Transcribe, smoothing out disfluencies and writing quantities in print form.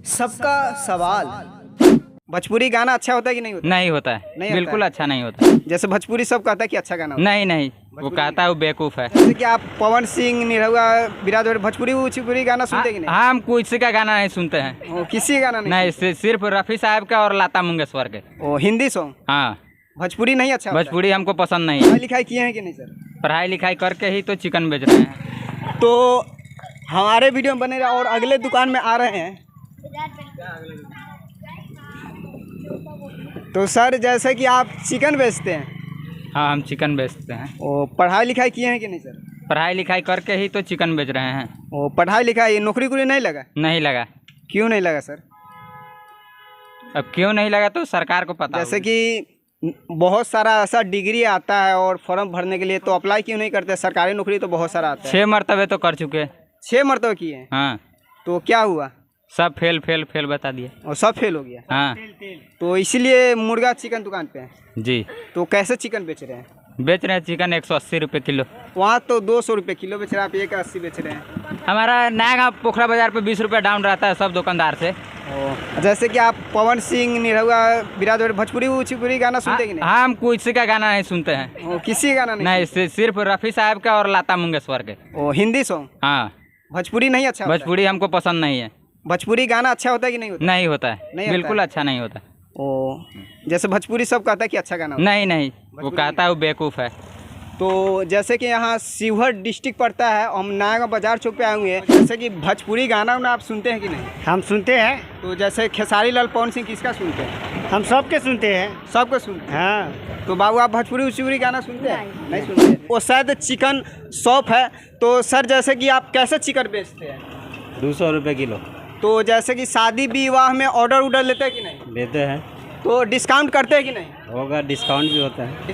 सबका सवाल। भोजपुरी गाना अच्छा होता है कि नहीं होता? नहीं होता है, नहीं बिल्कुल होता है। अच्छा नहीं होता है। जैसे भोजपुरी सब कहता है कि अच्छा गाना होता नहीं नहीं, वो भोजपुरी कहता है वो बेवकूफ़ है। है। जैसे कि आप पवन सिंह, निरहुआ, विराट भोजपुरी भोजपुरी गाना सुनते कि नहीं? हम किसी का गाना नहीं सुनते हैं। ओ, किसी गाना नहीं? नहीं, सिर्फ रफ़ी साहब का और लता मंगेशकर के। ओ, हिंदी सॉन्ग। हाँ, भोजपुरी नहीं अच्छा होता है? भोजपुरी हमको पसंद नहीं है। पढ़ाई लिखाई किए हैं कि नहीं सर? पढ़ाई लिखाई करके ही तो चिकन बेच रहे हैं। तो हमारे वीडियो में बने रहे और अगले दुकान में आ रहे हैं। तो सर जैसे कि आप चिकन बेचते हैं, हाँ, हम चिकन बेचते हैं। ओ, पढ़ाई लिखाई किए हैं कि नहीं सर? पढ़ाई लिखाई करके ही तो चिकन बेच रहे हैं। ओ, पढ़ाई लिखाई नौकरी वोकरी नहीं लगा? नहीं लगा। क्यों नहीं लगा सर? अब क्यों नहीं लगा तो सरकार को पता जैसे होगा। कि बहुत सारा ऐसा डिग्री आता है और फॉर्म भरने के लिए, तो अप्लाई क्यों नहीं करते? सरकारी नौकरी तो बहुत सारा आता है। 6 मरतबे तो कर चुके। 6 मरतबे किए हैं। हाँ, तो क्या हुआ? सब फेल फेल फेल बता दिए। और सब फेल हो गया। हाँ तो इसीलिए मुर्गा चिकन दुकान पे हैं। जी, तो कैसे चिकन बेच रहे हैं? बेच रहे हैं चिकन 180 रुपये किलो। वहाँ तो 200 रुपये किलो बेच रहे हैं, आप 180 बेच रहे हैं। हमारा नया गाँव पोखरा बाजार पे 20 रुपये डाउन रहता है सब दुकानदार से। जैसे कि आप पवन सिंह, निरहुआ, विराट भोजपुरी भोजपुरी गाना सुनते कि नहीं? हम किसी का गाना नहीं सुनते हैं। ओ, किसी गाना नहीं? नहीं, सिर्फ रफ़ी साहब का और लता मंगेशकर के। ओ, हिंदी सॉन्ग। हाँ, भोजपुरी नहीं अच्छा होता है? भोजपुरी हमको पसंद नहीं है। भोजपुरी गाना अच्छा होता है कि नहीं होता? नहीं होता है, नहीं होता बिल्कुल है। अच्छा नहीं होता। ओ, जैसे भोजपुरी सब कहता है कि अच्छा गाना होता है। नहीं नहीं, वो भोजपुरी कहता है वो बेवकूफ़ है। तो जैसे कि यहाँ शिवहर डिस्ट्रिक्ट पड़ता है, हम नया बाजार चौक पे आए हुए हैं। जैसे कि भोजपुरी गाना उना आप सुनते हैं कि नहीं? हम सुनते हैं। तो जैसे खेसारी लाल, पवन सिंह, किसका सुनते हैं? हम सबके सुनते हैं। सबको सुनते हैं। हाँ, तो बाबू आप भोजपुरी भोजपुरी गाना सुनते हैं? नहीं सुनते। वो शायद चिकन शॉप है। तो सर जैसे कि आप कैसे चिकन बेचते हैं? 200 रुपये किलो तो जैसे कि शादी विवाह में ऑर्डर लेते हैं कि नहीं? देते हैं। तो डिस्काउंट करते हैं कि नहीं? होगा, डिस्काउंट भी होता है।